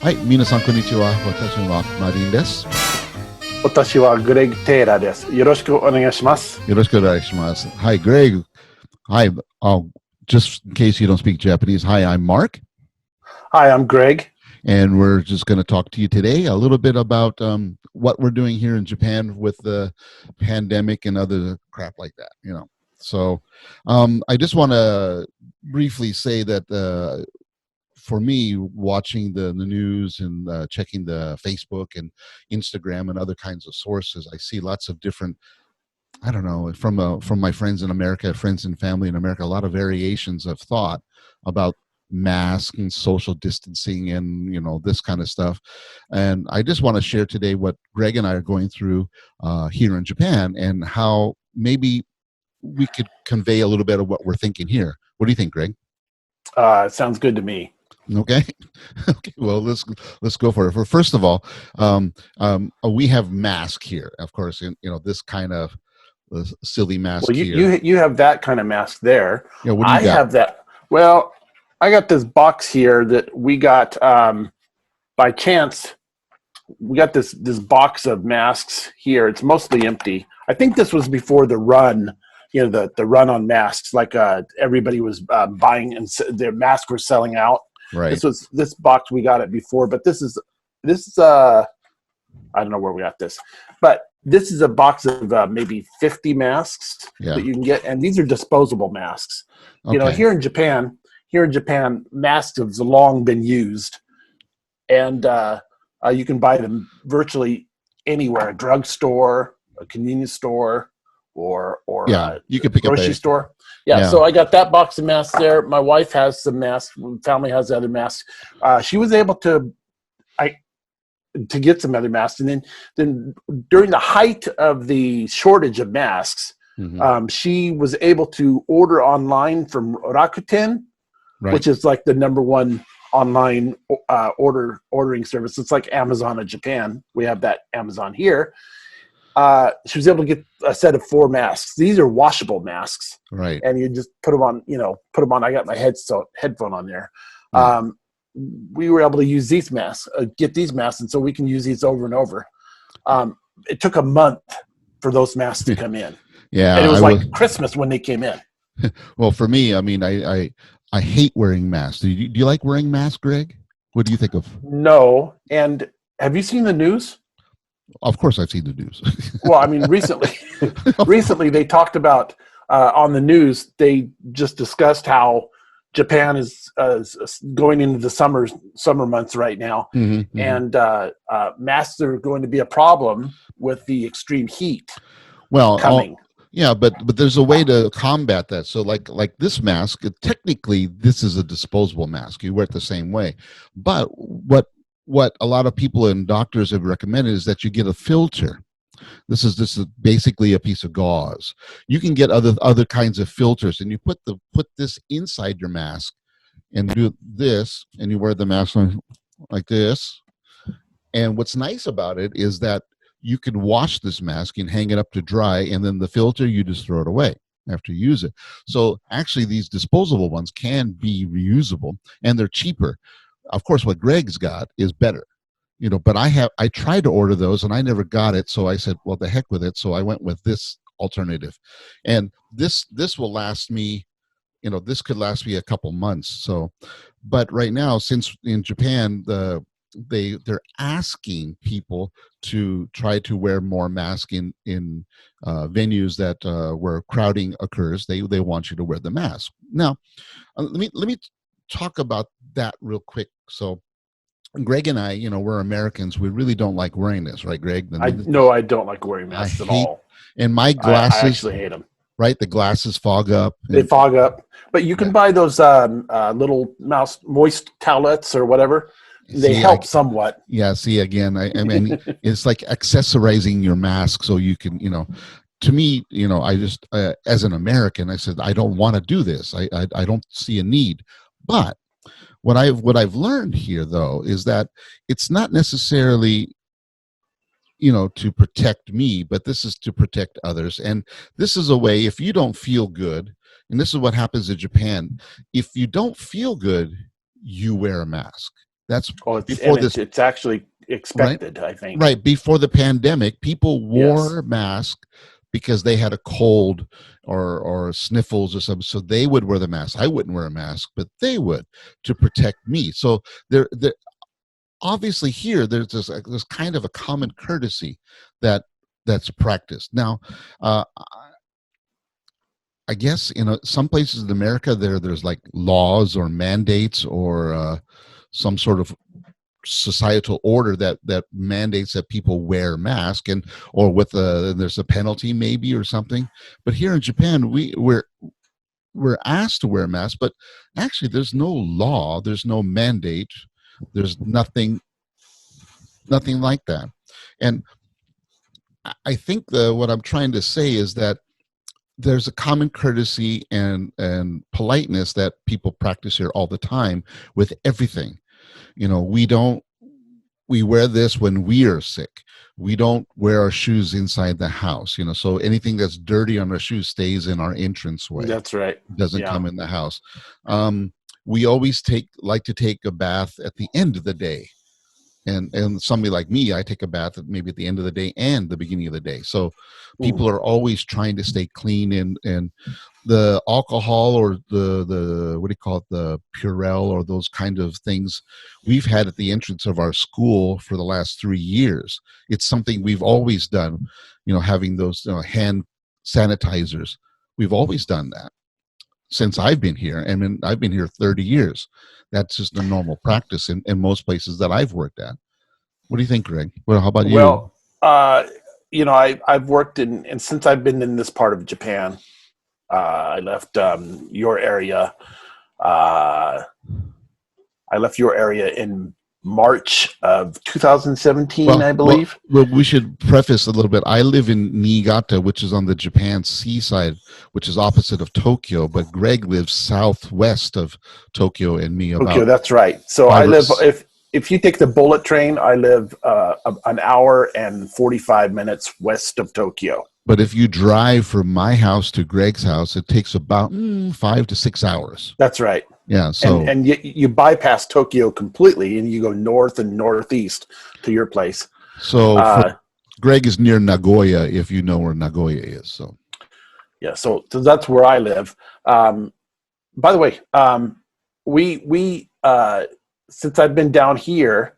はい、皆さんこんにちは。私はマリンです。私はグレッグ・テイラーです。よろしくお願いします。よろしくお願いします。Hi, Greg. Hi. Just in case you don't speak Japanese, hi, I'm Mark. Hi, I'm Greg. And we're just going to talk to you today a little bit about what we're doing here in Japan with the pandemic and other crap like that, So I just want to briefly say that for me, watching the news and checking the Facebook and Instagram and other kinds of sources, I see lots of different. I don't know from my friends in America, friends and family in America, a lot of variations of thought about mask and social distancing and this kind of stuff. And I just want to share today what Greg and I are going through here in Japan and how maybe we could convey a little bit of what we're thinking here. What do you think, Greg? Sounds good to me. Okay. Okay. Well, let's go for it. First of all, we have mask here, of course. This kind of silly mask Well, here. you have that kind of mask there. Yeah. What do you I got? have that. Well, I got this box here that we got by chance. We got this box of masks here. It's mostly empty. I think this was before the run. The run on masks. Like everybody was buying and their masks were selling out. Right. This box we got it before, but this is I don't know where we got this, but this is a box of maybe 50 masks that you can get, and these are disposable masks. Okay. Here in Japan, masks have long been used, and you can buy them virtually anywhere: a drugstore, a convenience store, or you can pick grocery up store. Yeah, so I got that box of masks there. My wife has some masks. Family has other masks. She was able to get some other masks, and then during the height of the shortage of masks, she was able to order online from Rakuten, which is like the number one online ordering service. It's like Amazon of Japan. We have that Amazon here. She was able to get a set of 4 masks. These are washable masks, right? And you just put them on. I got my headphone on there. We were able to use these masks, get these masks, and so we can use these over and over. It took a month for those masks to come in. Yeah, and it was Christmas when they came in. Well, for me, I mean, I hate wearing masks. Do you like wearing masks, Greg? What do you think of? No. And have you seen the news? Of course, I've seen the news. Well, I mean, recently they talked about on the news. They just discussed how Japan is going into the summer months right now, and masks are going to be a problem with the extreme heat. Well, coming. Yeah, but there's a way to combat that. So like this mask, technically this is a disposable mask. You wear it the same way. But what a lot of people and doctors have recommended is that you get a filter. This is basically a piece of gauze. You can get other kinds of filters, and you put this inside your mask and do this, and you wear the mask like this. And what's nice about it is that you can wash this mask and hang it up to dry, and then the filter, you just throw it away after you use it. So actually these disposable ones can be reusable, and they're cheaper. Of course, what Greg's got is better, but I tried to order those and I never got it. So I said, well, the heck with it. So I went with this alternative, and this will last me, this could last me a couple months. So, but right now, since in Japan, they're asking people to try to wear more masks in venues that where crowding occurs. They want you to wear the mask. Now, let me talk about that real quick. So Greg and I, we're Americans. We really don't like wearing this, right, Greg? I don't like wearing masks at all. And my glasses, I actually hate them. Right, the glasses fog up. They fog up, but you can buy those little moist towelettes or whatever. They help somewhat. Yeah. See, again, I mean, it's like accessorizing your mask so you can, to me, I just as an American, I said I don't want to do this. I don't see a need. But what I've learned here, though, is that it's not necessarily, to protect me, but this is to protect others. And this is a way, if you don't feel good, and this is what happens in Japan, if you don't feel good, you wear a mask. That's Oh, before this, it's actually right? expected, I think. Right before the pandemic, people Yes. wore masks because they had a cold or sniffles or something, so they would wear the mask. I wouldn't wear a mask, but they would, to protect me. So there obviously here there's kind of a common courtesy that that's practiced now. uh, I guess some places in America there's like laws or mandates or some sort of societal order that mandates that people wear mask, and or with there's a penalty maybe or something. But here in Japan we're asked to wear masks, but actually there's no law, there's no mandate, there's nothing like that. And I think what I'm trying to say is that there's a common courtesy and politeness that people practice here all the time with everything. We don't we wear this when we are sick. We don't wear our shoes inside the house, so anything that's dirty on our shoes stays in our entranceway, That's right. doesn't Yeah. come in the house. We always like to take a bath at the end of the day, and somebody like me, I take a bath maybe at the end of the day and the beginning of the day. So Mm. people are always trying to stay clean, and the alcohol or the what do you call it, the Purell or those kind of things we've had at the entrance of our school for the last 3 years. It's something we've always done, having those hand sanitizers. We've always done that since I've been here. I mean, I've been here 30 years. That's just a normal practice in most places that I've worked at. What do you think, Greg? Well, how about you? Well, I've worked and since I've been in this part of Japan, I left your area. Uh, I left your area in March of 2017, Well, I well, believe. well, we should preface a little bit. I live in Niigata, which is on the Japan seaside, which is opposite of Tokyo. But Greg lives southwest of Tokyo and me, Tokyo, about that's right. So I five or live if you take the bullet train, I live an hour and 45 minutes west of Tokyo. but if you drive from my house to Greg's house, it takes about 5 to 6 hours. That's right. Yeah. And So you bypass Tokyo completely, and you go north and northeast to your place. so for Uh, Greg is near Nagoya, if you know where Nagoya is. So yeah, so that's where I live. By the way, we since I've been down here,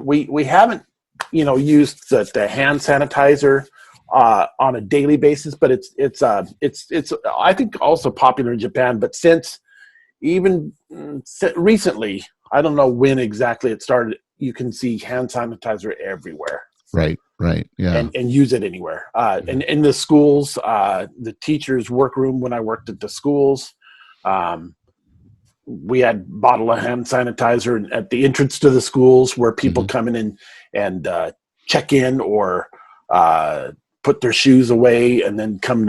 we haven't used the hand sanitizer on a daily basis, but it's I think also popular in Japan. But since even recently, I don't know when exactly it started. You can see hand sanitizer everywhere, right, yeah. and use it anywhere. And in the schools, the teachers' workroom when I worked at the schools, we had bottle of hand sanitizer at the entrance to the schools where people Mhm. come in and check in or put their shoes away and then come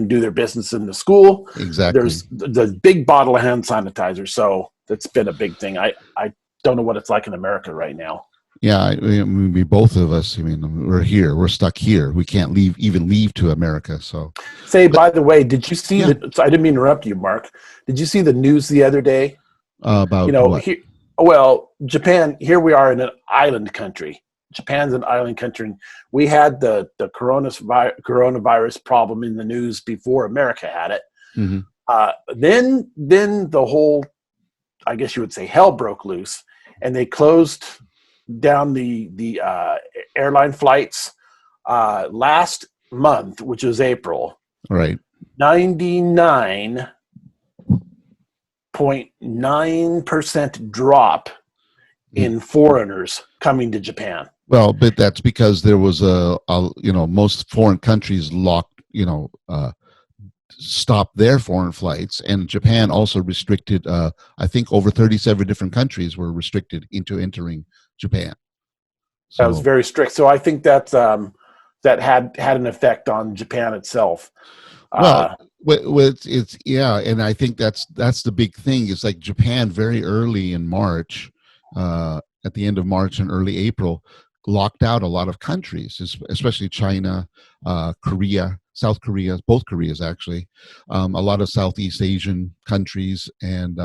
do their business in the school. Exactly. There's the big bottle of hand sanitizer, so that's been a big thing. I don't know what it's like in America right now. Yeah, we both of us. I mean, we're here. We're stuck here. We can't leave to America. So, Say, but by the way, did you see yeah, the? I didn't mean to interrupt you, Mark. Did you see the news the other day? about what? Here, well, Japan. Here we are in an island country. Japan's an island country. And we had the coronavirus problem in the news before America had it. Hmm. Then the whole, I guess you would say, hell broke loose, and they closed down the airline flights last month, which was April. Right. 99.9% drop in foreigners coming to Japan. Well, but that's because there was most foreign countries stopped their foreign flights, and Japan also restricted. I think over 37 different countries were restricted into entering Japan. That was So, very strict. So I think that had an effect on Japan itself. well, it's yeah, and I think that's the big thing. It's like Japan very early in March, at the end of March and early April, locked out a lot of countries, especially China, Korea, South Korea, both Koreas actually, a lot of Southeast Asian countries and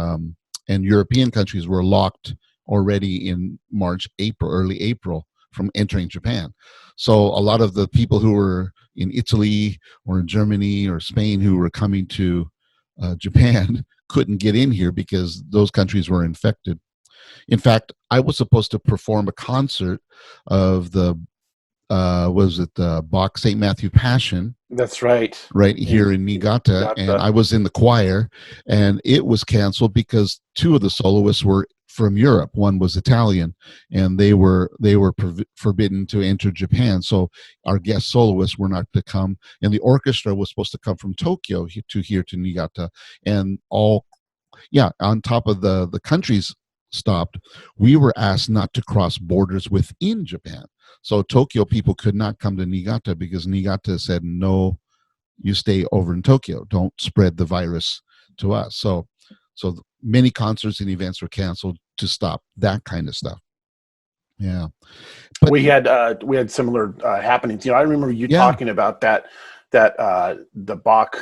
European countries were locked already in March, April, early April from entering Japan. So a lot of the people who were in Italy or in Germany or Spain who were coming to Japan couldn't get in here because those countries were infected. In fact, I was supposed to perform a concert of the was it the Bach St. Matthew Passion That's right. right here in Niigata, and I was in the choir, and it was canceled because two of the soloists were from Europe. One was Italian, and they were forbidden to enter Japan. So our guest soloists were not to come, and the orchestra was supposed to come from Tokyo to here to Niigata, and all yeah, on top of the countries stopped, we were asked not to cross borders within Japan. So Tokyo people could not come to Niigata because Niigata said, no, you stay over in Tokyo. Don't spread the virus to us. So many concerts and events were canceled to stop that kind of stuff. Yeah. But we had similar happenings. I remember you talking about that the Bach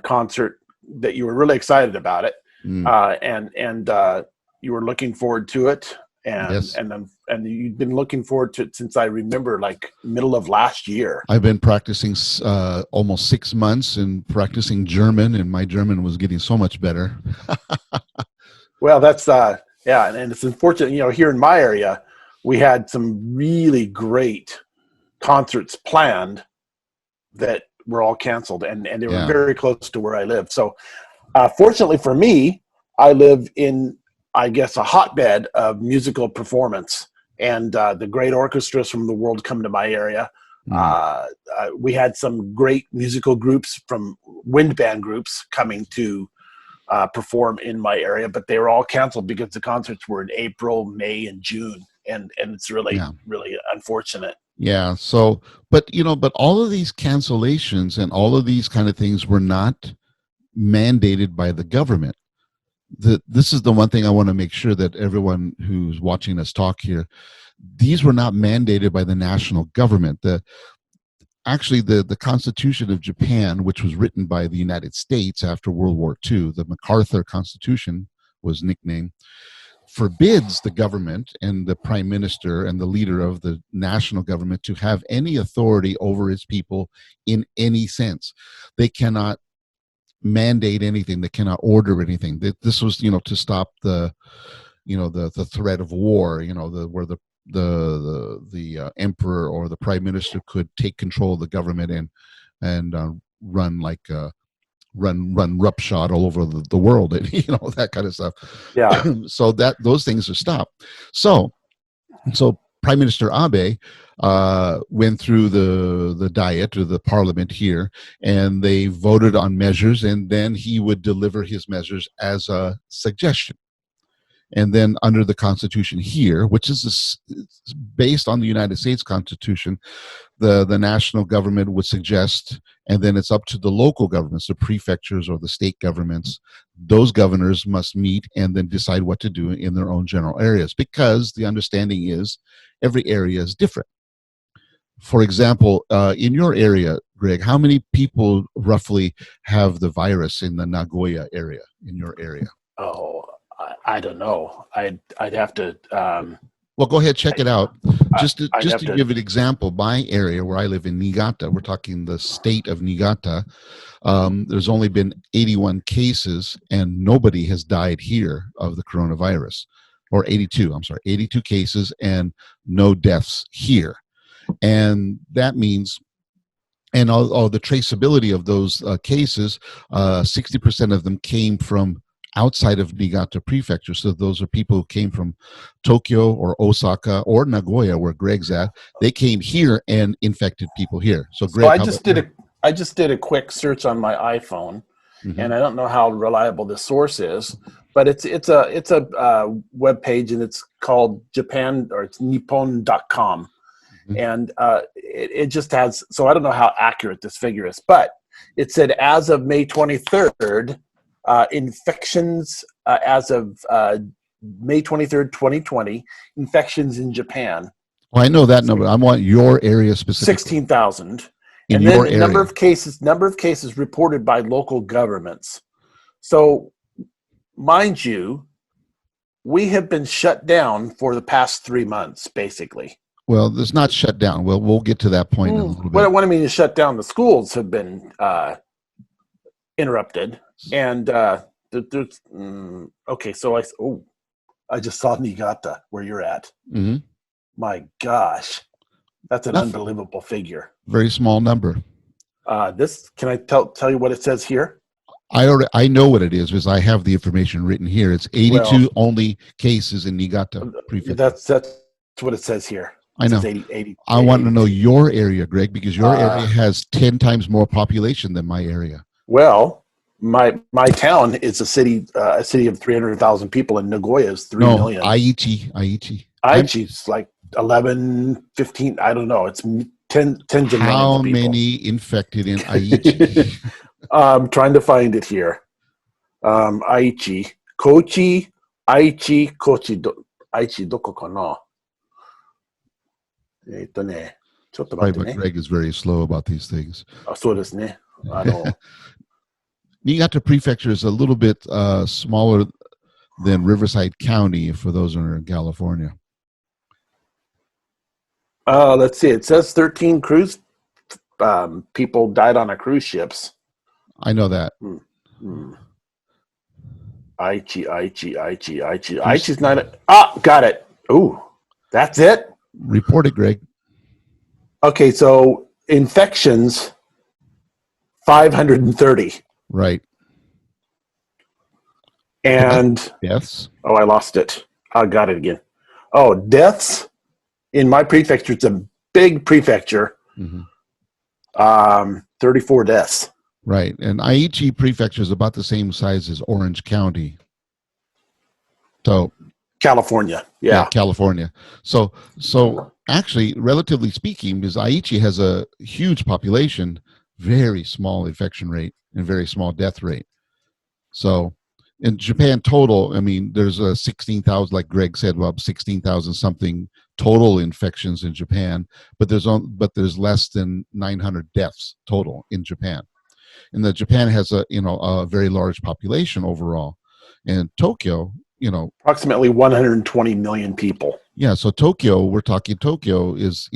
concert, that you were really excited about it, and you were looking forward to it, and you've been looking forward to it since I remember, like middle of last year. I've been practicing almost 6 months and practicing German, and my German was getting so much better. Well, that's and it's unfortunate. Here in my area, we had some really great concerts planned that were all canceled, and they were very close to where I live. So, fortunately for me, I live in, I guess, a hotbed of musical performance, and the great orchestras from the world come to my area. We had some great musical groups from wind band groups coming to perform in my area, but they were all canceled because the concerts were in April, May, and June, and it's really unfortunate. Yeah. So, but all of these cancellations and all of these kind of things were not mandated by the government. This is the one thing I want to make sure that everyone who's watching us talk here, these were not mandated by the national government. Actually, the Constitution of Japan, which was written by the United States after World War II, the MacArthur Constitution was nicknamed, forbids the government and the prime minister and the leader of the national government to have any authority over its people in any sense. They cannot mandate anything. They cannot order anything. This was, to stop the threat of war, where the emperor or the prime minister could take control of the government and run run roughshod all over the world, and that kind of stuff. Yeah. So those things are stopped. So Prime Minister Abe went through the Diet or the Parliament here, and they voted on measures, and then he would deliver his measures as a suggestion. And then under the Constitution here, which is based on the United States Constitution, the national government would suggest, and then it's up to the local governments, the prefectures or the state governments. Those governors must meet and then decide what to do in their own general areas, because the understanding is every area is different. For example, in your area, Greg, how many people roughly have the virus in the Nagoya area, in your area? Oh, I don't know. I'd have to. Well, go ahead, check it out. Just to give an example, my area where I live in Niigata, we're talking the state of Niigata, there's only been 81 cases, and nobody has died here of the coronavirus, or 82 cases and no deaths here. And that means, and all the traceability of those cases, 60% of them came from outside of Niigata Prefecture. So those are people who came from Tokyo or Osaka or Nagoya, where Greg's at. They came here and infected people here. So Greg, I just did a quick search on my iPhone, and I don't know how reliable the source is, but it's a web page, and it's called Japan, or it's Nippon.com. And it just has, so I don't know how accurate this figure is, but it said as of May 23rd, infections as of May 23rd, 2020, infections in Japan. Well, I know that number. I want your area specifically. 16,000. In and your then area. number of cases reported by local governments. So, mind you, we have been shut down for the past 3 months, basically. Well, it's not shut down. We'll get to that point in a little bit. What I mean is shut down. The schools have been interrupted, and there's okay. So I just saw Niigata where you're at. Mm-hmm. My gosh, that's an Nothing. unbelievable figure. Very small number. This can I tell you what it says here? I know what it is because I have the information written here. It's 82 Well, only cases in Niigata prefecture. That's what it says here. I know. 80, I want to know your area, Greg, because your area has 10 times more population than my area. Well, my town is a city of 300,000 people, and Nagoya is 3 million. Aichi's like 11, 15. I don't know. It's tens of millions of people. How many infected in Aichi? I'm trying to find it here. Aichi, Kochi, Aichi, Aichi どこかな? ちょっと待ってね。Right, but Greg is very slow about these things. そうですね。Niigata Prefecture is a little bit smaller than Riverside County for those who are in California. Let's see. It says 13 cruise people died on a cruise ships. I know that. Aichi. Aichi's not. Got it. Ooh, that's it. Report it, Greg. Okay, so infections 530. Right. And deaths. Oh, I lost it. I got it again. Oh, deaths in my prefecture. It's a big prefecture. 34 deaths. Right, and Aichi Prefecture is about the same size as Orange County. So, California, yeah, California. So actually, relatively speaking, because Aichi has a huge population, very small infection rate and very small death rate. So, in Japan total, I mean, there's 16,000, like Greg said, about 16,000 something total infections in Japan, but there's less than 900 deaths total in Japan. And Japan has a very large population overall, and Tokyo, approximately 120 million people. Yeah, so we're talking Tokyo is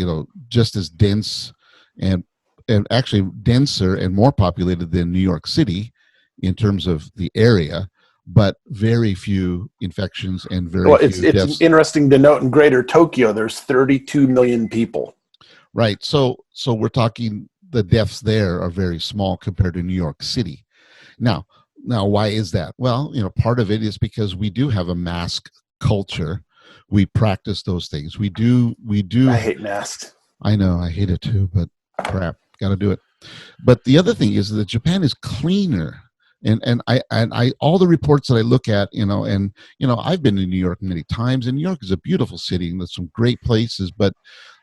just as dense and actually denser and more populated than New York City in terms of the area, but very few infections and very few deaths. It's interesting to note in Greater Tokyo, there's 32 million people. Right. So we're talking the deaths there are very small compared to New York City. Now, why is that? Well, part of it is because we do have a mask culture. We practice those things. We do. I hate masks. I know. I hate it too, but crap, got to do it. But the other thing is that Japan is cleaner. And I all the reports that I look at, I've been in New York many times, and New York is a beautiful city and there's some great places. But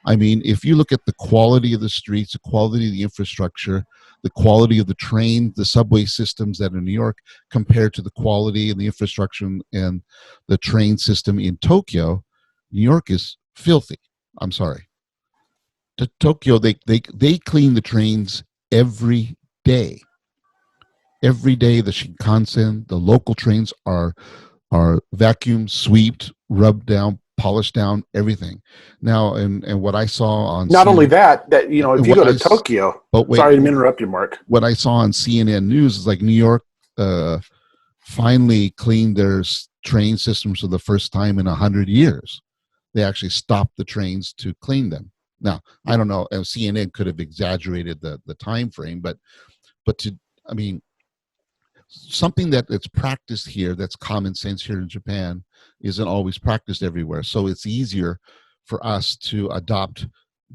I mean, if you look at the quality of the streets, the quality of the infrastructure, the quality of the train, the subway systems that are in New York compared to the quality and the infrastructure and the train system in Tokyo, New York is filthy. I'm sorry. To Tokyo, they clean the trains every day. Every day, the Shinkansen, the local trains are vacuumed, swept, rubbed down, polished down, everything. Now, and what I saw on not only that if you go to Tokyo. Sorry to interrupt you, Mark. What I saw on CNN News is like New York finally cleaned their train systems for the first time in 100 years. They actually stopped the trains to clean them. Now, I don't know. CNN could have exaggerated the time frame, but something that's practiced here, that's common sense here in Japan, isn't always practiced everywhere. So it's easier for us to adopt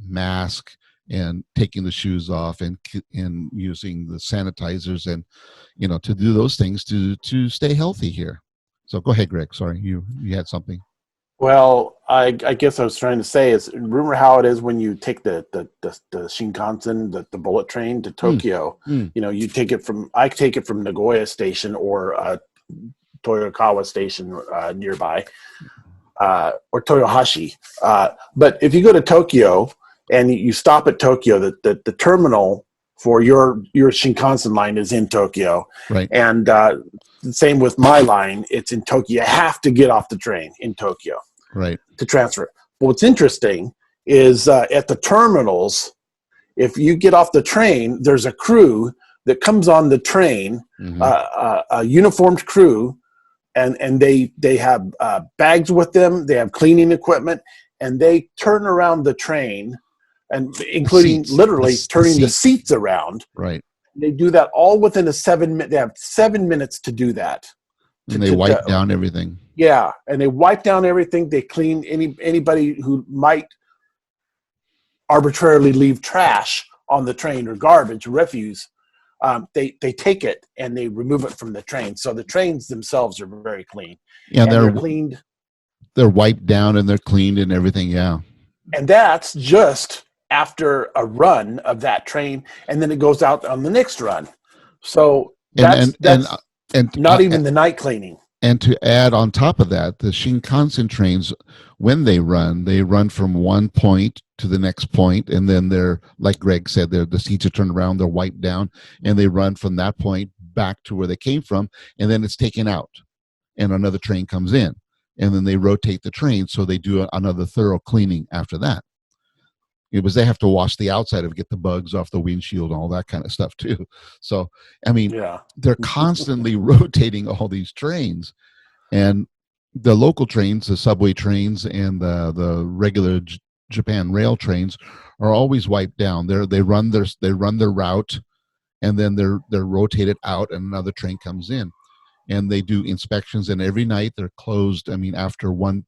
mask and taking the shoes off and using the sanitizers and to do those things to stay healthy here. So go ahead, Greg. Sorry, you had something. Well, I guess I was trying to say is, remember how it is when you take the Shinkansen, the bullet train to Tokyo. You take it I take it from Nagoya Station or Toyokawa Station nearby, or Toyohashi. But if you go to Tokyo and you stop at Tokyo, the terminal for your Shinkansen line is in Tokyo, Right. and the same with my line. It's in Tokyo. You have to get off the train in Tokyo Right. to transfer. But what's interesting is at the terminals, if you get off the train, there's a crew that comes on the train, Mm-hmm. A uniformed crew, and they have bags with them. They have cleaning equipment, and they turn around the train, and including Seats. literally turning the seats. seats around. Right. They do that all within a 7 minute. They have 7 minutes to do that. And they wipe down everything. Yeah, and they wipe down everything. They clean anybody who might arbitrarily leave trash on the train or garbage, refuse. They take it and they remove it from the train. So the trains themselves are very clean. Yeah, and they're cleaned. They're wiped down and they're cleaned and everything. Yeah. And that's just after a run of that train, and then it goes out on the next run. So that's not even the night cleaning. And to add on top of that, the Shinkansen trains, when they run from one point to the next point, and then they're, like Greg said, the seats are turned around, they're wiped down, and they run from that point back to where they came from, and then it's taken out, and another train comes in, and then they rotate the train, so they do another thorough cleaning after that. It was they have to wash the outside of it, get the bugs off the windshield and all that kind of stuff too. So, I mean, they're constantly rotating all these trains, and the local trains, the subway trains, and the regular Japan rail trains are always wiped down. They run their route, and then they're rotated out, and another train comes in, and they do inspections. And every night they're closed. I mean, after 1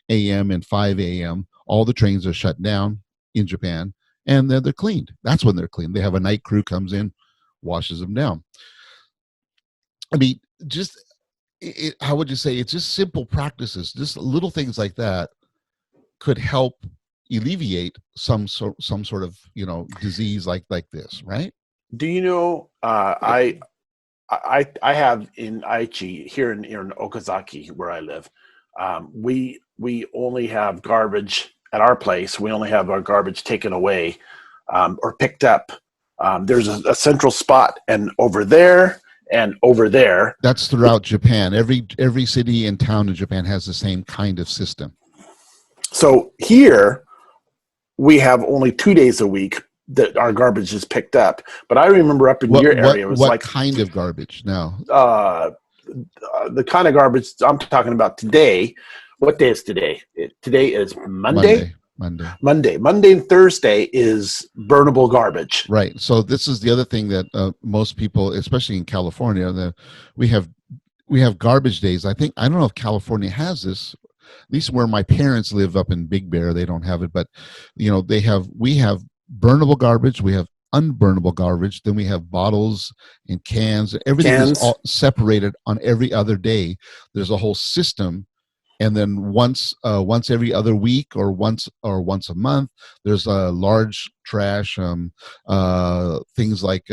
a.m. and 5 a.m., all the trains are shut down in Japan, and they're cleaned. That's when they're cleaned. They have a night crew comes in, washes them down. I mean, just how would you say, it's just simple practices, just little things like that could help alleviate some sort of disease like this, right? Do you know? I have in Aichi here in Okazaki where I live. We only have garbage at our place. We only have our garbage taken away or picked up. There's a central spot, and over there and over there. That's throughout Japan. Every city and town in Japan has the same kind of system. So here we have only 2 days a week that our garbage is picked up. But I remember up in your area, it was what kind of garbage now? The kind of garbage I'm talking about today. What day is today? Today is Monday. Monday and Thursday is burnable garbage. Right. So this is the other thing that most people, especially in California, we have garbage days. I don't know if California has this. At least where my parents live up in Big Bear, they don't have it. But we have burnable garbage. We have unburnable garbage. Then we have bottles and cans. Everything is all separated on every other day. There's a whole system. And then once every other week or once a month, there's a large trash, things like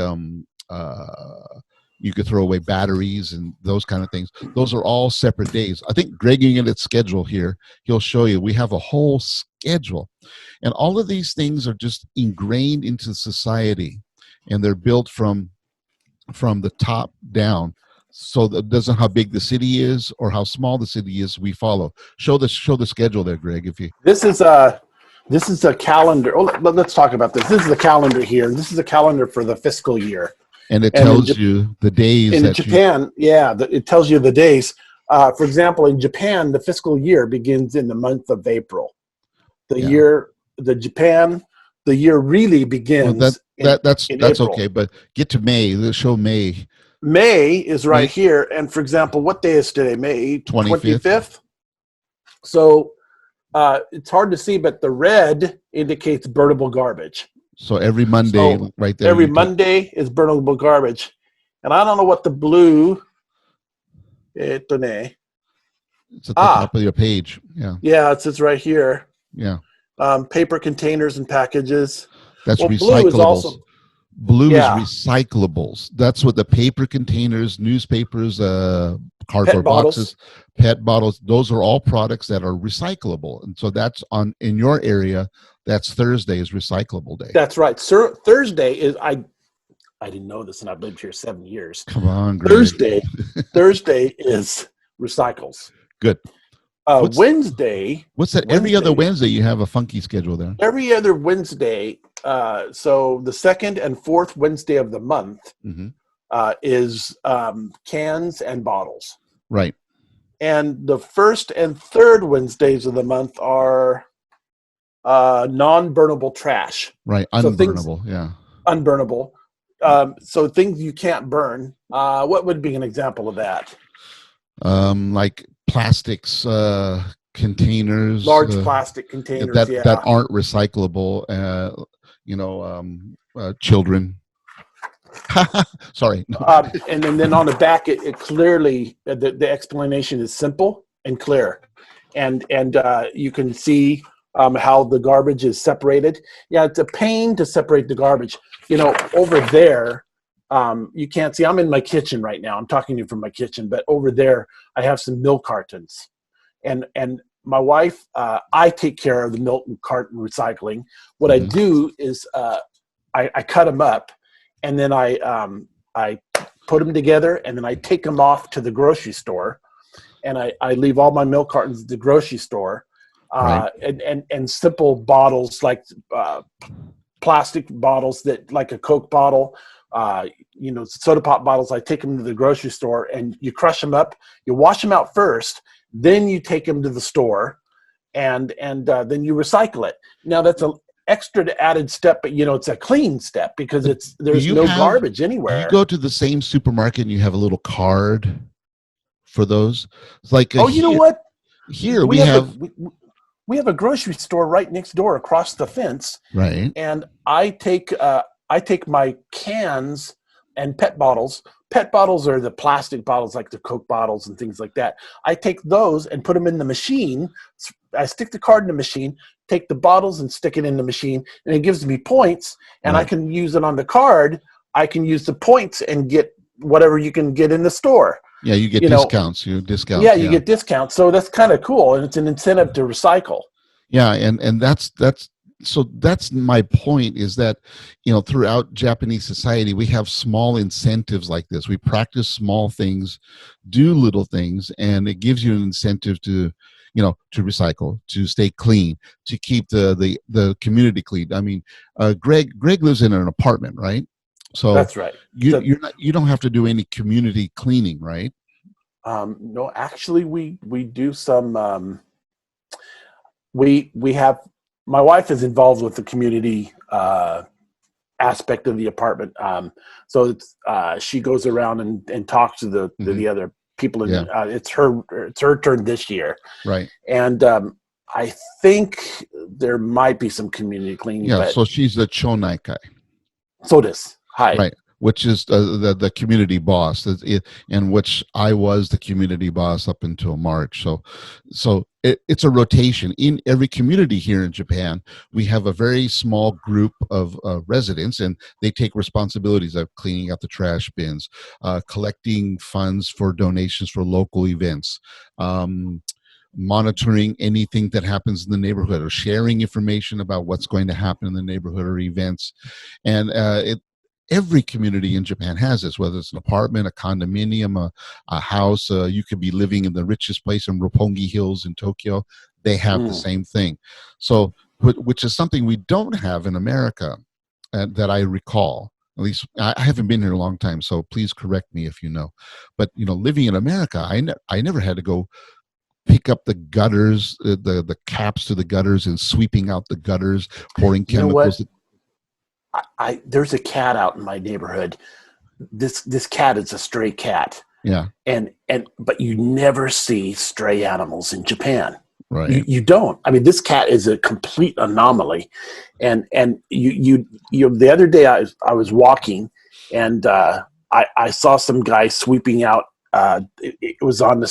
you could throw away batteries and those kind of things. Those are all separate days. I think Greg, you get its schedule here. He'll show you. We have a whole schedule, and all of these things are just ingrained into society, and they're built from the top down. So that doesn't how big the city is or how small the city is. We follow. Show the schedule there, Greg. If you this is a calendar. Oh, let's talk about this. This is the calendar here. This is a calendar for the fiscal year, and it tells you the days. In Japan, it tells you the days. For example, in Japan, the fiscal year begins in the month of April. The year really begins. Well, that's April. Okay, but get to May. Let's show May. May is right here, and for example, what day is today? May 25th. So it's hard to see, but the red indicates burnable garbage. So every Monday, right there. Every Monday is burnable garbage, and I don't know what the blue. It's at the top of your page. Yeah, it says right here. Yeah. Paper containers and packages. That's recyclables. Blue is recyclables. That's what the paper containers, newspapers, cardboard boxes, PET bottles. Those are all products that are recyclable. And so that's in your area. That's Thursday is recyclable day. That's right. Thursday is I didn't know this, and I've lived here 7 years. Come on, Greg. Thursday, Thursday is recycles. Good. What's Wednesday, what's that? Every other Wednesday, Wednesday, you have a funky schedule there. every other Wednesday. So the second and fourth Wednesday of the month Hmm. is cans and bottles, Right. and the first and third Wednesdays of the month are non-burnable trash. Right. So things Unburnable. Yeah. unburnable. So things you can't burn. What would be an example of that? Like plastics, containers, Large plastic containers. that Yeah. aren't recyclable. Children. Sorry. No. And then on the back, it clearly the explanation is simple and clear, and you can see how the garbage is separated. Yeah, it's a pain to separate the garbage. Over there, you can't see. I'm in my kitchen right now. I'm talking to you from my kitchen, but over there, I have some milk cartons, and my wife, I take care of the milk carton recycling. What I Mhm. do is I cut them up, and then I put them together, and then I take them off to the grocery store, and I leave all my milk cartons at the grocery store, Right. and simple bottles like plastic bottles that like a Coke bottle, soda pop bottles. I take them to the grocery store, and you crush them up. You wash them out first, then you take them to the store, and then you recycle it. Now that's a extra added step, but it's a clean step because But there's no garbage do you anywhere. go to the same supermarket and you have a little card for those? It's like Oh, you know what? here We we have a have, we have a grocery store right next door across the fence, right. and I take my cans and pet bottles. Pet bottles are the plastic bottles like the Coke bottles and things like that. I take those and put them in the machine. I stick the card in the machine, take the bottles and stick it in the machine, and it gives me points, and I Right. can use it on the card. I can use the points and get whatever you can get in the store. Yeah, you get You know, discounts. You yeah, discounts. you Yeah. get discounts. So that's kind of cool, and it's an incentive to recycle. Yeah, and that's my point, is that throughout Japanese society we have small incentives like this. We practice small things, do little things, and it gives you an incentive to recycle, to stay clean, to keep the community clean. I mean, Greg lives in an apartment, right? So That's right. you So you don't have to do any community cleaning, right? no, actually, we do some. We have, my wife is involved with the community aspect of the apartment. So she goes around and talks to Hmm. the other people, Yeah. and it's her turn this year, Right. and I think there might be some community cleaning, Yeah, but so she's the chonaikai. so does hi. Right, which is the community boss, and which I was the community boss up until March. So it's a rotation in every community here in Japan. We have a very small group of residents, and they take responsibilities of cleaning out the trash bins, collecting funds for donations for local events. Monitoring anything that happens in the neighborhood, or sharing information about what's going to happen in the neighborhood or events. And every community in Japan has this, whether it's an apartment, a condominium, a house. You could be living in the richest place in Roppongi Hills in Tokyo. They have the Mm. same thing. So, which is something we don't have in America, that I recall. At least I haven't been here a long time, so please correct me if you know. But living in America, I never had to go pick up the gutters, the caps to the gutters, and sweeping out the gutters, pouring You know what? chemicals. There's a cat out in my neighborhood. This cat is a stray cat, Yeah, but you never see stray animals in Japan. You right. you don't. I mean, this cat is a complete anomaly, and the other day I was walking, and I saw some guy sweeping out. It was on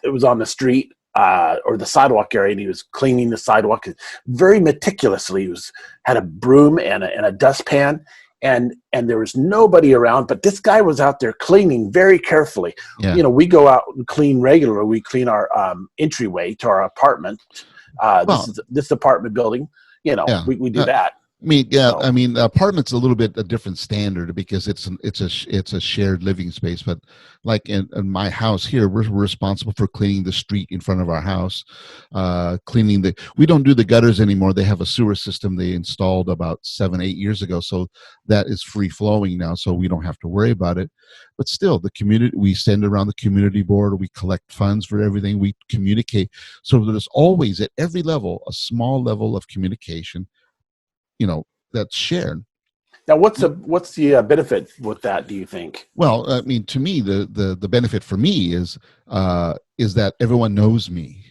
it was on the street, or the sidewalk area, and he was cleaning the sidewalk very meticulously. He had a broom and a dustpan, and there was nobody around, but this guy was out there cleaning very carefully. Yeah. We go out and clean regularly. We clean our entryway to our apartment. This Well, is this apartment building. yeah. We do that. I mean, yeah, So I mean, the apartment's a little bit a different standard because it's a shared living space. But like in my house here, we're responsible for cleaning the street in front of our house, cleaning the. We don't do the gutters anymore. They have a sewer system they installed about 7, 8 years ago, so that is free flowing now, so we don't have to worry about it. But still, the community we send around the community board. We collect funds for everything. We communicate. So there's always at every level a small level of communication, you know, that's shared. now, what's the benefit with that? Do you think? Well, I mean, to me, the benefit for me is that everyone knows me,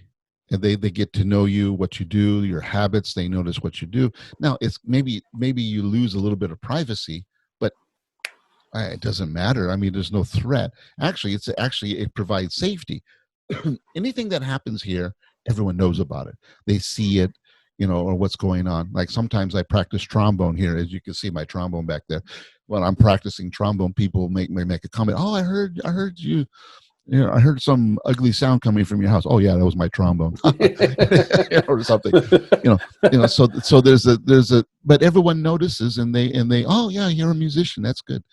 and they get to know you, what you do, your habits. They notice what you do. Now, it's maybe you lose a little bit of privacy, but it doesn't matter. I mean, there's no threat. Actually it provides safety. Anything that happens here, everyone knows about it. They see it, or what's going on. Like sometimes I practice trombone here, as you can see my trombone back there. When I'm practicing trombone, people may make a comment. Oh, I heard you. I heard some ugly sound coming from your house. Oh yeah, that was my trombone, or something. You know, So there's a. But everyone notices, and they. Oh yeah, you're a musician. That's good.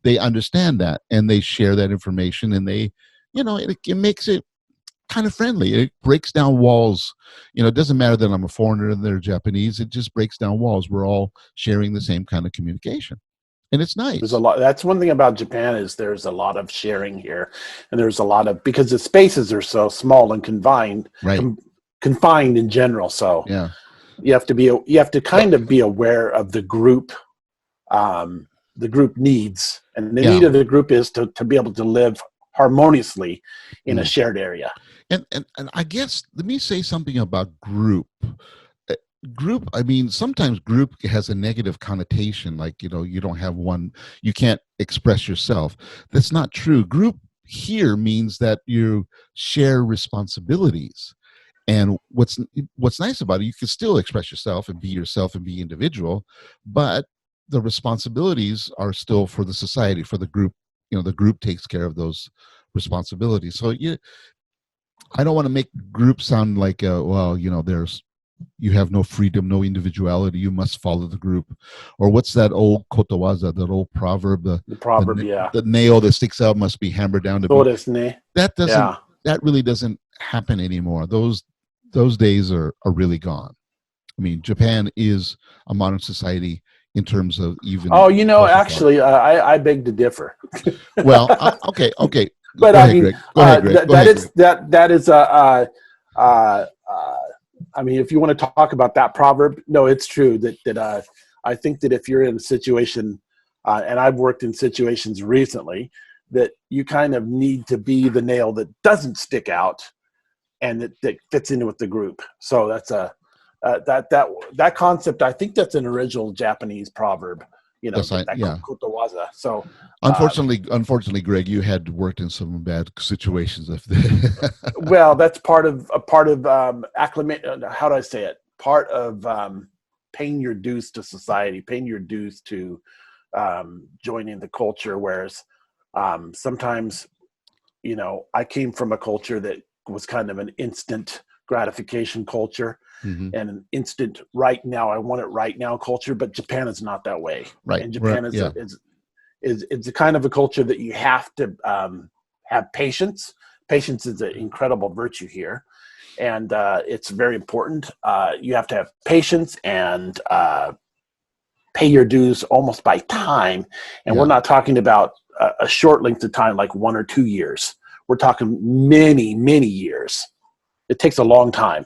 They understand that, and they share that information, and they, it makes it kind of friendly. It breaks down walls. It doesn't matter that I'm a foreigner and they're Japanese. It just breaks down walls. We're all sharing the same kind of communication, and it's There's a nice. lot. That's one thing about Japan is there's a lot of sharing here, and there's a lot of because the spaces are so small and Right. confined in general. So Yeah. you have to kind of be aware of the group needs, and the Yeah. need of the group is to be able to live harmoniously in a Mm. shared area. And I guess let me say something about group. Uh, Group, I mean, sometimes group has a negative connotation, like, you don't have one, you can't express yourself. That's not true. Group here means that you share responsibilities. And what's nice about it, you can still express yourself and be individual, but the responsibilities are still for the society, for the group. The group takes care of those responsibilities. So I don't want to make group sound like, well, you have no freedom, no individuality. You must follow the group, or what's that old kotowaza, that old proverb, The proverb, yeah. the nail that sticks out must be hammered down to So be. desu ne. That doesn't, Yeah. that really doesn't happen anymore. Those days are really gone. I mean, Japan is a modern society in terms of even Oh, social thought. actually, I beg to differ. Well, okay. But Go I ahead, mean, Greg. Go ahead, Greg. Go that ahead, Greg. is that is a. I mean, if you want to talk about that proverb, no, it's true that I think that if you're in a situation, and I've worked in situations recently, that you kind of need to be the nail that doesn't stick out, and that fits in with the group. So that's that concept. I think that's an original Japanese proverb. That Yeah. kotowaza. So Unfortunately, Greg, you had worked in some bad situations. Of the well, that's part of acclimate. How do I say it? Part of paying your dues to society, paying your dues to joining the culture. Whereas sometimes, I came from a culture that was kind of an instant gratification culture Mhm. and an instant right now. I want it right now culture. But Japan is not that way, Right. and Japan Yeah. is it's a kind of a culture that you have to have patience. Patience is an incredible virtue here, and it's very important. You have to have patience and pay your dues almost by time. And we're Yeah. not talking about a short length of time, like 1 or 2 years. We're talking many, many years. It takes a long time.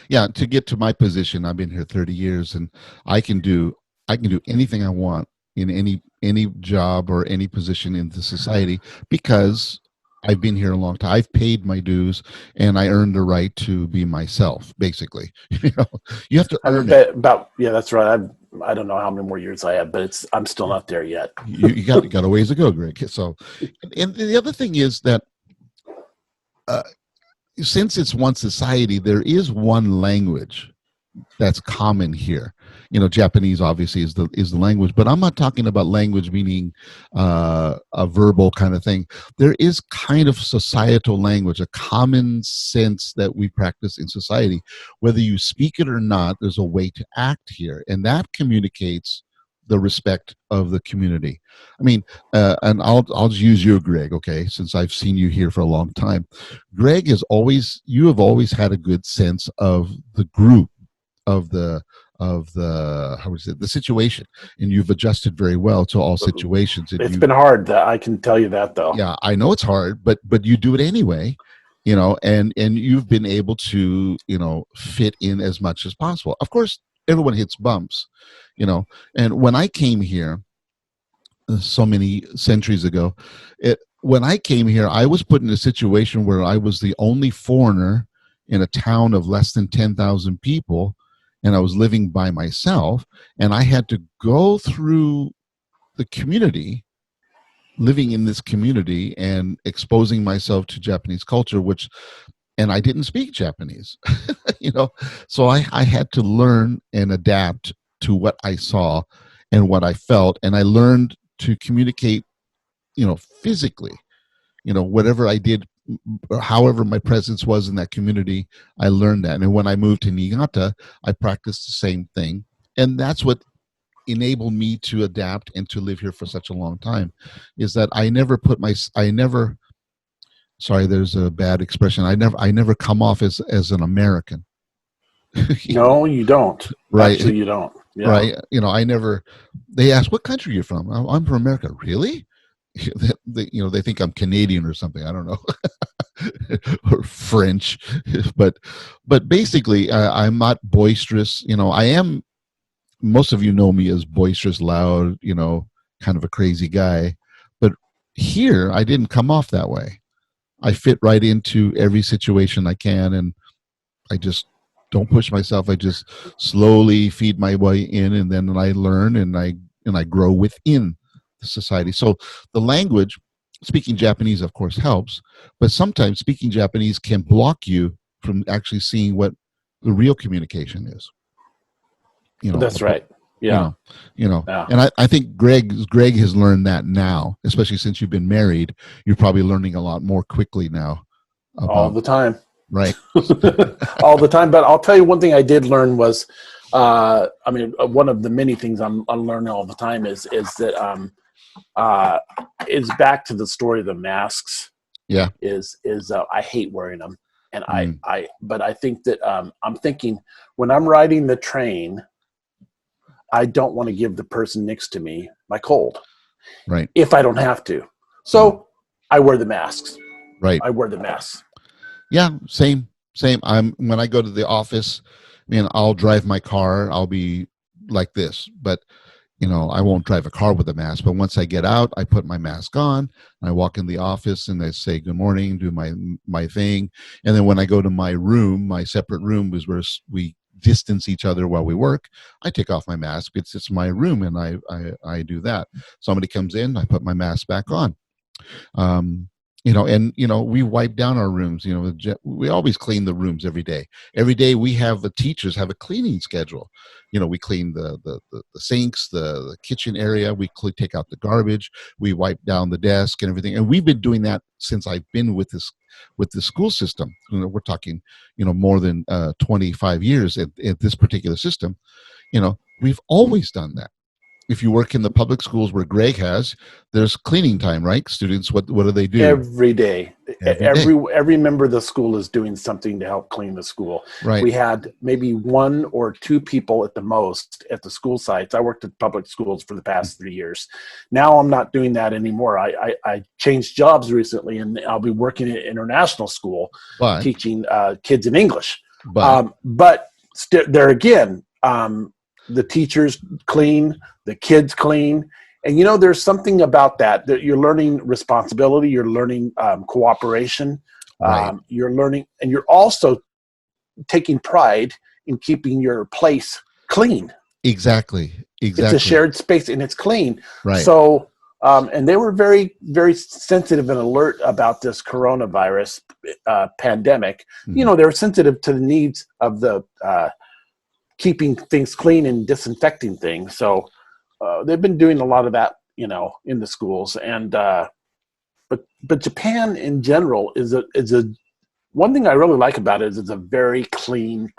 Yeah. To get to my position, I've been here 30 years, and I can do anything I want in any job or any position in the society because I've been here a long time. I've paid my dues, and I earned the right to be myself. Basically, you have to I'm a earn it. bit about yeah, that's right. I don't know how many more years I have, but I'm still not there yet. You got a ways to go, Greg. So, and the other thing is that uh, since it's one society, there is one language that's common here. Japanese obviously is the language, but I'm not talking about language meaning a verbal kind of thing. There is kind of societal language, a common sense that we practice in society. Whether you speak it or not, there's a way to act here, and that communicates the respect of the community. I mean, and I'll just use you, Greg, okay, since I've seen you here for a long time. Greg is always you have always had a good sense of the group, of the how is it, the situation, and you've adjusted very well to all situations. And It's been hard. I can tell you that, though. yeah, I know it's hard, but you do it anyway, and you've been able to fit in as much as possible. Of course, everyone hits bumps, and when I came here so many centuries ago, when I came here, I was put in a situation where I was the only foreigner in a town of less than 10,000 people, and I was living by myself, and I had to go through the community, living in this community and exposing myself to Japanese culture, and I didn't speak Japanese, so I had to learn and adapt to what I saw and what I felt, and I learned to communicate, physically, whatever I did, however my presence was in that community, I learned that. And when I moved to Niigata, I practiced the same thing, and that's what enabled me to adapt and to live here for such a long time. Is that sorry, there's a bad expression. I never come off as an American. No, you don't. Right. Actually, you don't. Yeah. Right. I never, they ask, what country are you from? I'm from America. Really? They think I'm Canadian or something. I don't know. Or French. But basically, I'm not boisterous. I am, most of you know me as boisterous, loud, kind of a crazy guy. But here, I didn't come off that way. I fit right into every situation I can, and I just don't push myself. I just slowly feed my way in, and then I learn and I grow within the society. So the language, speaking Japanese, of course, helps, but sometimes speaking Japanese can block you from actually seeing what the real communication is. That's right. Yeah. Yeah. And I think Greg has learned that now, especially since you've been married. You're probably learning a lot more quickly now. All the time. Right. All the time. But I'll tell you one thing I did learn was, one of the many things I'm learning all the time is that it's back to the story of the masks. Yeah. I hate wearing them, and but I think that I'm thinking when I'm riding the train, I don't want to give the person next to me my cold. Right. If I don't have to. So I wear the masks. Right. I wear the masks. Yeah, same. When I go to the office, I'll drive my car, I'll be like this, but I won't drive a car with a mask. But once I get out, I put my mask on, I walk in the office and I say good morning, do my thing. And then when I go to my room, my separate room is where we distance each other while we work, I take off my mask. It's my room, and I do that. Somebody comes in, I put my mask back on. We wipe down our rooms. We always clean the rooms every day. Every day we have the teachers have a cleaning schedule. We clean the sinks, the kitchen area. We take out the garbage. We wipe down the desk and everything. And we've been doing that since I've been with the school system. We're talking, more than 25 years at this particular system. We've always done that. If you work in the public schools where Greg has, there's cleaning time, right? Students, what do they do? Every day. Every member of the school is doing something to help clean the school. Right. We had maybe 1 or 2 people at the most at the school sites. I worked at public schools for the past 3 years. Now I'm not doing that anymore. I changed jobs recently, and I'll be working at international school, teaching kids in English. But there again, the teachers clean, the kids clean. And, there's something about that you're learning responsibility, you're learning cooperation, right. You're learning, and you're also taking pride in keeping your place clean. Exactly. It's a shared space, and it's clean. Right. So, and they were very, very sensitive and alert about this coronavirus pandemic. Mm-hmm. They're sensitive to the needs of the keeping things clean and disinfecting things. So they've been doing a lot of that, in the schools. And but Japan in general is a one thing I really like about it is it's a very clean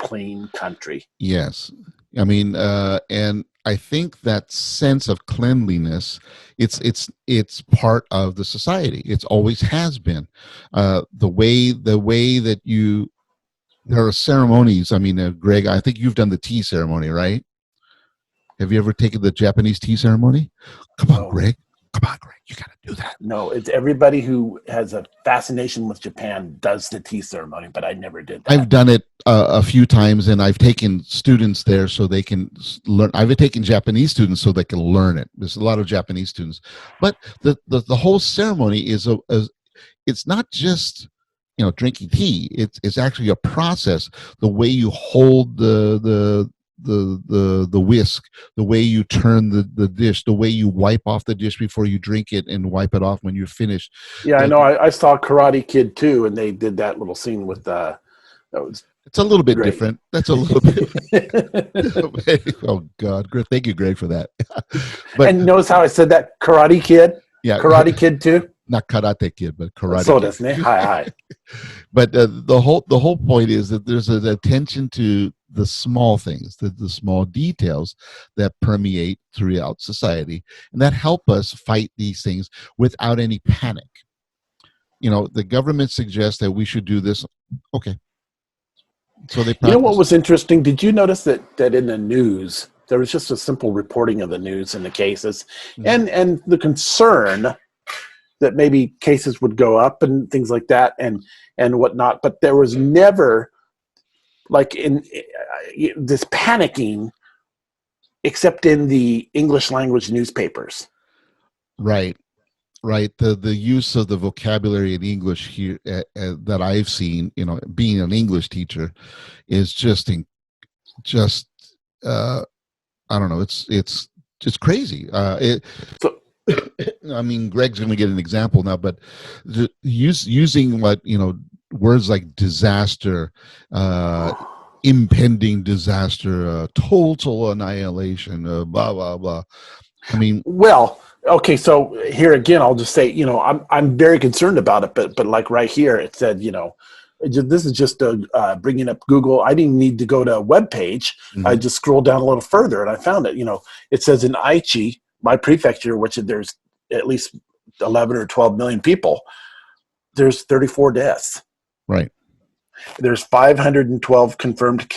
country. Yes. I mean, and I think that sense of cleanliness, it's part of the society. It's always has been. The way that there are ceremonies. I mean, Greg, I think you've done the tea ceremony, right? Have you ever taken the Japanese tea ceremony? Come on, No, Greg. Come on, Greg. You got to do that. no, it's everybody who has a fascination with Japan does the tea ceremony, but I never did I've that. done it a few times, and I've taken students there so they can learn. I've taken Japanese students so they can learn it. There's a lot of Japanese students, but the whole ceremony is it's not just drinking tea. It's actually a process. The way you hold the whisk, the way you turn the dish, the way you wipe off the dish before you drink it and wipe it off when you're finished. Yeah, I The, know. I saw Karate Kid too, and they did that little scene with that was it's a little bit great. different. That's a little bit. Oh God, thank you, Greg, for that. But And notice how I said that Karate Kid, yeah, Karate Kid too. not Karate Kid, but Karate So Kid. does ne? Hi, hi. But the whole point is that there's an attention to the small things, the small details that permeate throughout society, and that help us fight these things without any panic. The government suggests that we should do this. Okay, so they You know what practice. was interesting? Did you notice that in the news there was just a simple reporting of the news and the cases, Mhm. and the concern that maybe cases would go up and things like that and whatnot, but there was never like in this panicking except in the English language newspapers. Right, right. The use of the vocabulary in English here that I've seen, being an English teacher, is just uh, I don't know. It's just crazy. So I mean, Greg's going to get an example now, but using words like disaster, uh, impending disaster, total annihilation, blah blah blah. I mean, well, okay, so here again I'll just say, I'm very concerned about it, but like right here it said, this is just bringing up Google. I didn't need to go to a web page. I mhm, just scrolled down a little further and I found it. It says in Aichi, my prefecture, which there's at least 11 or 12 million people, there's 34 deaths. right. There's 512 confirmed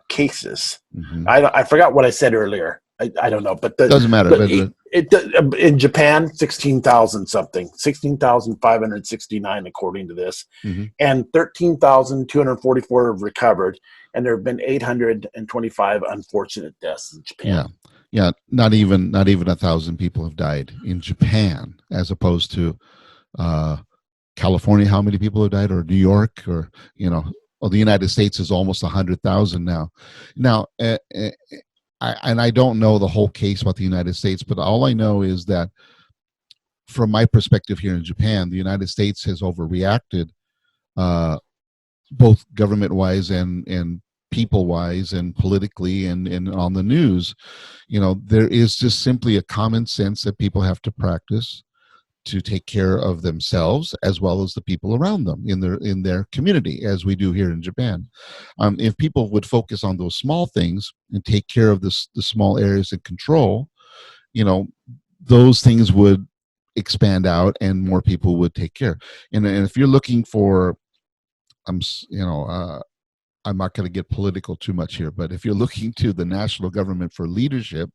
cases. Hmm. I forgot what I said earlier. I don't know, but Doesn't matter, but but in Japan, 16,000 something, 16,569 according to this, mhm. and 13,244 have recovered, and there have been 825 unfortunate deaths in Yeah, Japan. yeah. Not even 1,000 people have died in Japan, as opposed to uh, California. How many people have died, or New York, or well, the United States is almost 100,000 now. Now, I don't know the whole case about the United States, but all I know is that from my perspective here in Japan, the United States has overreacted, uh, both government wise and people wise and politically and on the news. There is just simply a common sense that people have to practice to take care of themselves as well as the people around them in their community, as we do here in Japan. If people would focus on those small things and take care of the small areas of control, you know those things would expand out and more people would take care. And if you're looking for, I'm not going to get political too much here, but if you're looking to the national government for leadership,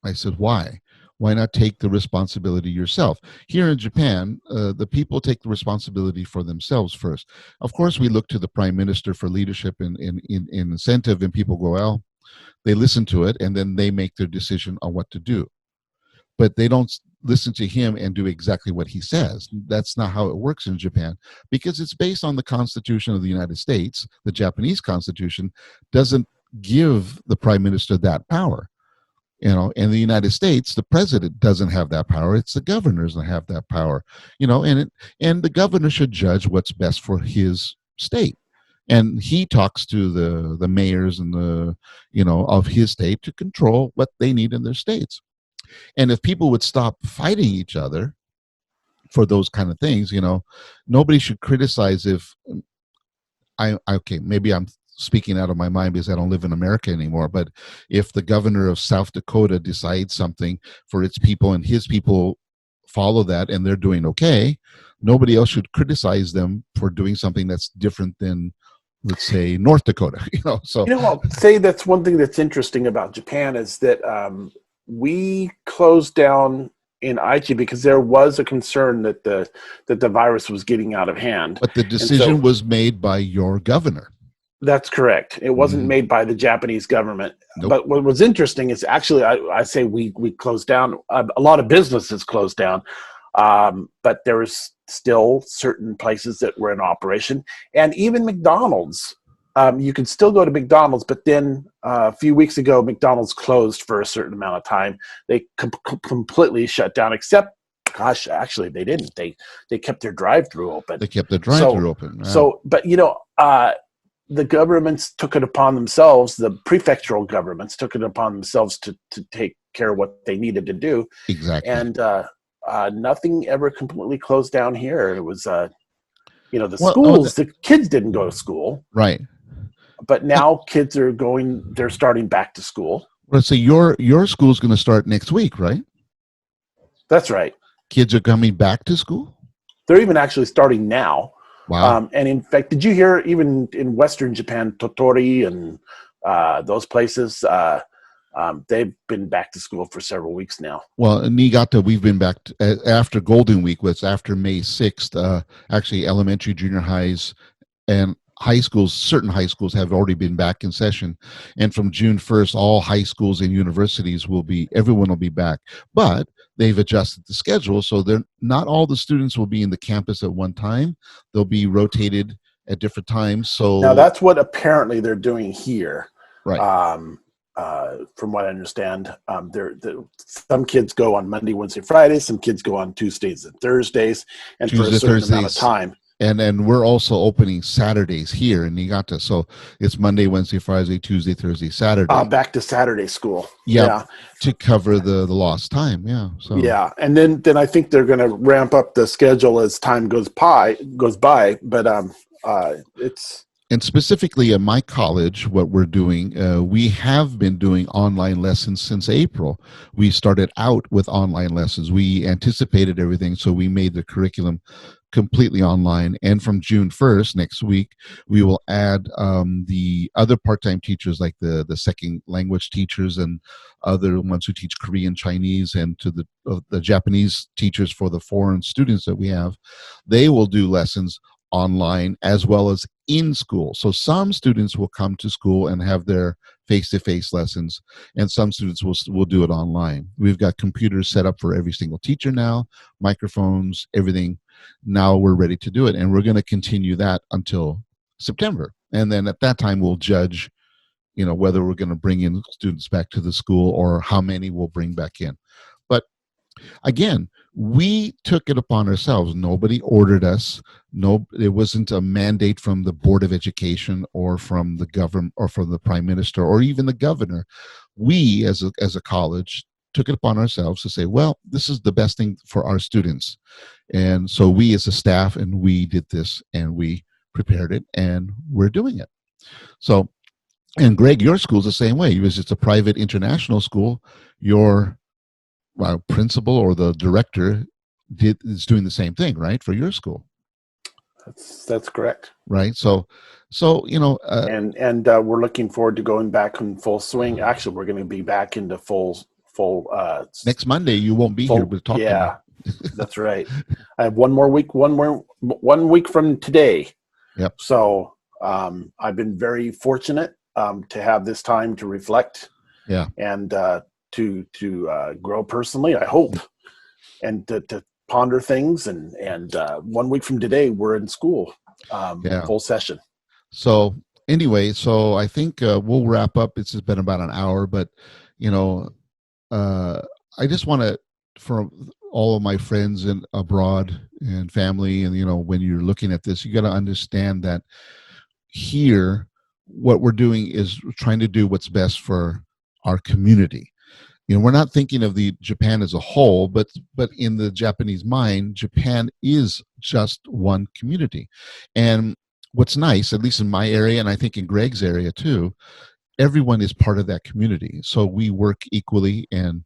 I said, why not take the responsibility yourself? Here in Japan, the people take the responsibility for themselves first. Of course, we look to the prime minister for leadership in incentive, and people go, well, they listen to it, and then they make their decision on what to do. But they don't listen to him and do exactly what he says. That's not how it works in Japan, because it's based on the Constitution of the United States. The Japanese Constitution doesn't give the prime minister that power. In the United States, the president doesn't have that power. It's the governors that have that power. And the governor should judge what's best for his state. and he talks to the mayors and the of his state to control what they need in their states. And if people would stop fighting each other for those kind of things, nobody should criticize if okay, maybe I'm speaking out of my mind because I don't live in America anymore, but if the governor of South Dakota decides something for its people and his people follow that and they're doing okay, nobody else should criticize them for doing something that's different than, let's say, North Dakota. So I'll say that's one thing that's interesting about Japan is that we closed down in Aichi because there was a concern that the virus was getting out of hand. but the decision was made by your governor. That's correct. It wasn't Mhm. made by the Japanese government. Nope. But what was interesting is actually, I say we closed down. A lot of businesses closed down, but there was still certain places that were in operation, and even McDonald's. You could still go to McDonald's, but then a few weeks ago, McDonald's closed for a certain amount of time. They completely shut down, except, gosh, actually, they didn't. They kept their drive-through open. They kept the drive-through open. Wow. So, but the governments took it upon themselves, the prefectural governments took it upon themselves to take care of what they needed to do. Exactly. And nothing ever completely closed down here. It was, schools, the kids didn't go to school. Right. But now kids they're starting back to school. Let's say your school's going to start next week, right? That's right. Kids are coming back to school? They're even actually starting now. Wow. And in fact, did you hear even in Western Japan, Totori and those places, they've been back to school for several weeks now. Well, in Niigata, we've been back after Golden Week, was after May 6th. Actually, elementary, junior highs, and high schools, certain high schools have already been back in session. And from June 1st, all high schools and universities everyone will be back. But they've adjusted the schedule, so not all the students will be in the campus at one time. They'll be rotated at different times. So now that's what apparently they're doing here. Right. From what I understand, some kids go on Monday, Wednesday, Friday. Some kids go on Tuesdays and Thursdays, and Tuesday, for a certain Thursdays. amount of time. And we're also opening Saturdays here in Niigata. So it's Monday, Wednesday, Friday, Tuesday, Thursday, Saturday. Back to Saturday school. Yeah. To cover the lost time. Yeah. So yeah, and then I think they're going to ramp up the schedule as time goes by. But it's. And specifically at my college, what we're doing, we have been doing online lessons since April. We started out with online lessons. We anticipated everything, so we made the curriculum completely online. And from June 1st, next week, we will add the other part-time teachers, like the second language teachers and other ones who teach Korean, Chinese, and to the Japanese teachers for the foreign students that we have. They will do lessons online as well as in school. So some students will come to school and have their face-to-face lessons, and some students will do it online. We've got computers set up for every single teacher now, microphones, everything. Now we're ready to do it, and we're going to continue that until September. And then at that time, we'll judge, whether we're going to bring in students back to the school or how many we'll bring back in. But again, we took it upon ourselves. Nobody ordered us. No, it wasn't a mandate from the Board of Education or from the government or from the Prime Minister or even the governor. We, as a college, took it upon ourselves to say, well, this is the best thing for our students. And so we as a staff, and we did this, and we prepared it, and we're doing it. So, and Greg, your school's the same way. It's a private international school. Your principal or the director is doing the same thing, right, for your school? That's correct. Right. So and we're looking forward to going back in full swing. Actually, we're going to be back into full. Next Monday, you won't be here. We're talking. Yeah, that's right. I have one week from today. Yep. So I've been very fortunate to have this time to reflect. Yeah. And to grow personally, I hope, and to ponder things. And 1 week from today, we're in school, full session. So anyway, I think we'll wrap up. It's been about an hour, but I just want to, for all of my friends abroad and family, and when you're looking at this, you got to understand that here, what we're doing is trying to do what's best for our community. We're not thinking of the Japan as a whole, but in the Japanese mind, Japan is just one community. And what's nice, at least in my area, and I think in Greg's area too, everyone is part of that community. So we work equally, and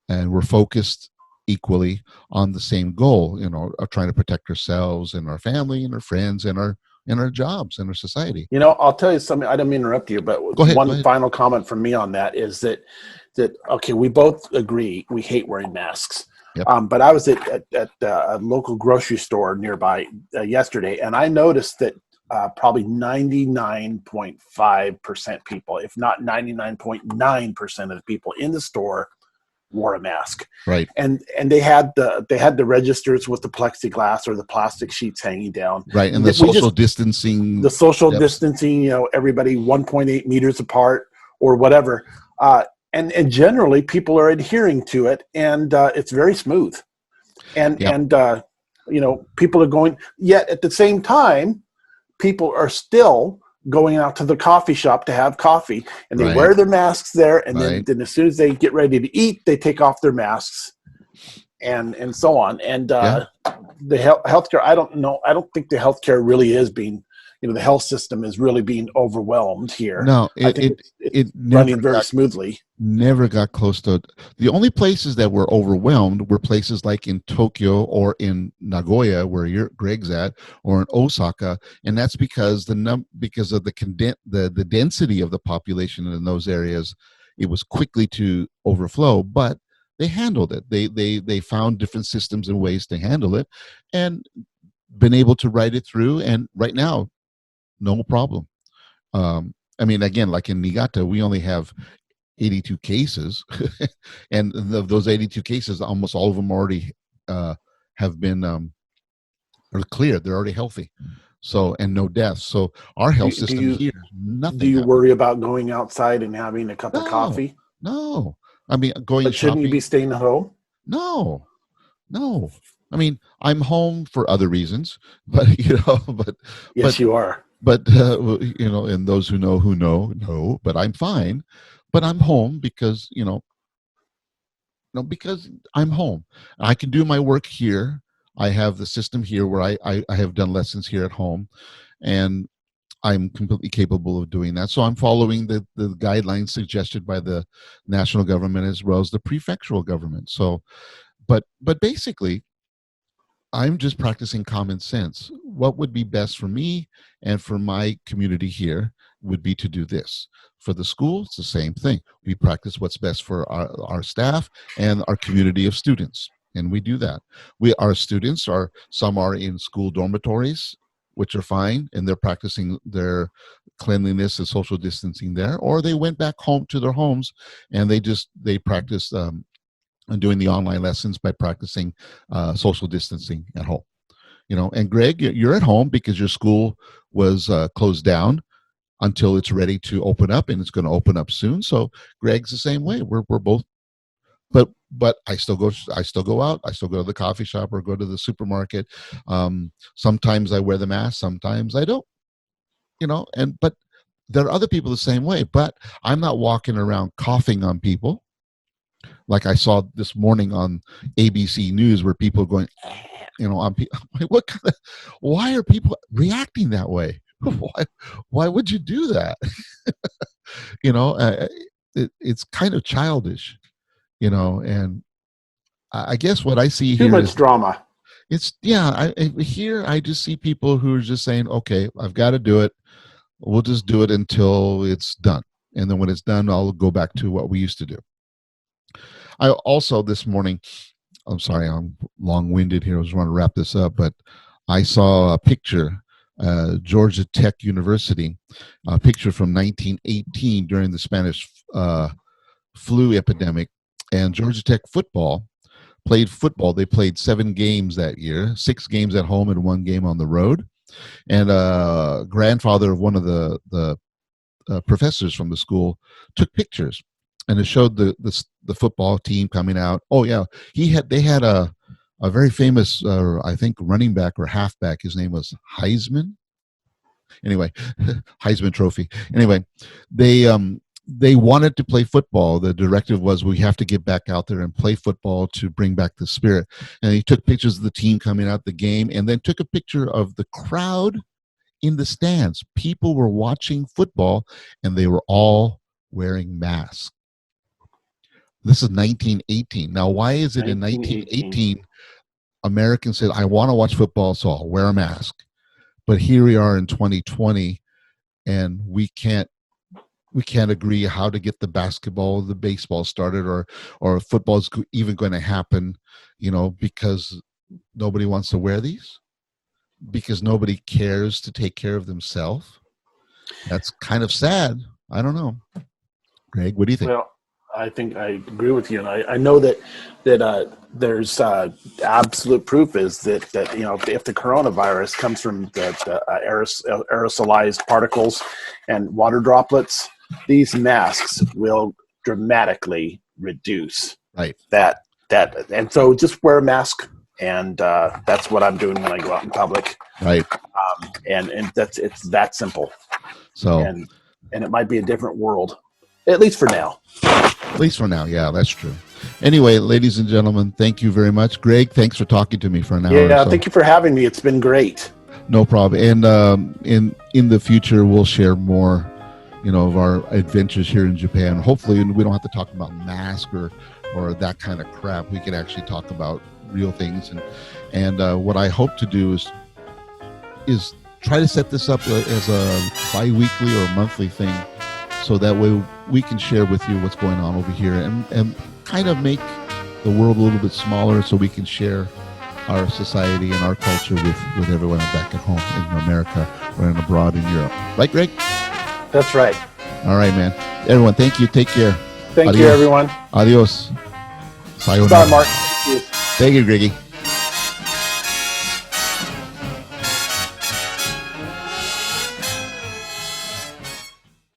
we're focused equally on the same goal, of trying to protect ourselves and our family and our friends and our jobs and our society. I'll tell you something. I don't mean to interrupt you, but Go ahead. Go one ahead. final comment from me on that is that okay, we both agree we hate wearing masks. Yep. But I was at a local grocery store nearby yesterday, and I noticed that probably 99.5% people, if not 99.9% of the people in the store, wore a mask. Right. And they had the registers with the plexiglass or the plastic sheets hanging down. Right. And the social distancing. The social Yep. distancing, everybody 1.8 meters apart or whatever. And generally people are adhering to it, and it's very smooth. And Yep. People are going, yet at the same time, people are still going out to the coffee shop to have coffee, and they Right. wear their masks there, and Right. then as soon as they get ready to eat, they take off their masks, and so on. And Yeah. the healthcare, I don't think the healthcare really is being, the health system is really being overwhelmed here. No, I think it's never running very smoothly. never got close to. The only places that were overwhelmed were places like in Tokyo or in Nagoya, where Greg's at, or in Osaka, and that's because because of the density of the population in those areas. It was quickly to overflow, but they handled it. They found different systems and ways to handle it, and been able to ride it through. And right now, no problem. I mean, again, like in Niigata, we only have 82 cases, and of those 82 cases, almost all of them already have been are cleared. They're already healthy, so, and no deaths. So our health system here, nothing. Do you worry about going outside and having a cup of coffee? No. I mean, going but shouldn't shopping. You be staying at home? No. I mean, I'm home for other reasons, but Yes, you are. But and those who know, but I'm fine. But I'm home because because I'm home. I can do my work here. I have the system here where I have done lessons here at home, and I'm completely capable of doing that. So I'm following the guidelines suggested by the national government as well as the prefectural government. So, but basically, I'm just practicing common sense. What would be best for me and for my community here would be to do this. For the school, it's the same thing. We practice what's best for our staff and our community of students. And we do that. Our students some are in school dormitories, which are fine, and they're practicing their cleanliness and social distancing there, or they went back home to their homes and they practiced and doing the online lessons by practicing social distancing at home. And Greg, you're at home because your school was closed down until it's ready to open up, and it's going to open up soon. So Greg's the same way. We're both, but I still go out. I still go to the coffee shop or go to the supermarket. Sometimes I wear the mask, sometimes I don't. But there are other people the same way. But I'm not walking around coughing on people, like I saw this morning on ABC News, where people are going, on people. Why are people reacting that way? Why would you do that? It's kind of childish, and I guess what I see Too here much is drama. It's here I just see people who are just saying, okay, I've got to do it. We'll just do it until it's done, and then when it's done, I'll go back to what we used to do. I also this morning, I'm sorry, I'm long-winded here. I was trying to wrap this up, but I saw a picture, Georgia Tech University, a picture from 1918 during the Spanish flu epidemic, and Georgia Tech played football. They played 7 games that year, 6 games at home and 1 game on the road. And grandfather of one of the professors from the school took pictures, and it showed the football team coming out. Oh yeah, they had a very famous I think running back or halfback. His name was Heisman. Anyway, Heisman Trophy. Anyway, they wanted to play football. The directive was we have to get back out there and play football to bring back the spirit. And he took pictures of the team coming out the game, and then took a picture of the crowd in the stands. People were watching football, and they were all wearing masks. This is 1918. Now, why is it in 1918 Americans said, I want to watch football, so I'll wear a mask? But here we are in 2020, and we can't agree how to get the basketball, the baseball started, or football's even going to happen, because nobody wants to wear these, because nobody cares to take care of themselves. That's kind of sad. I don't know. Greg, what do you think? Well, I think I agree with you, and I know that there's absolute proof is that if the coronavirus comes from the aerosolized particles and water droplets, these masks will dramatically reduce that, and so just wear a mask, and that's what I'm doing when I go out in public. Right. And it's that simple. So and it might be a different world, at least for now. At least for now, yeah, that's true. Anyway, ladies and gentlemen, thank you very much. Greg, thanks for talking to me for an hour. Yeah, thank you for having me. It's been great. No problem. And in the future, we'll share more, of our adventures here in Japan. Hopefully, we don't have to talk about masks or that kind of crap. We can actually talk about real things. And what I hope to do is try to set this up as a bi-weekly or monthly thing, so that way we can share with you what's going on over here and kind of make the world a little bit smaller, so we can share our society and our culture with everyone back at home in America or abroad in Europe. Right, Greg? That's right. All right, man. Everyone, thank you. Take care. Thank you, everyone. Adios. Sayonara. Bye, Mark. Thank you. Thank you, Greggy.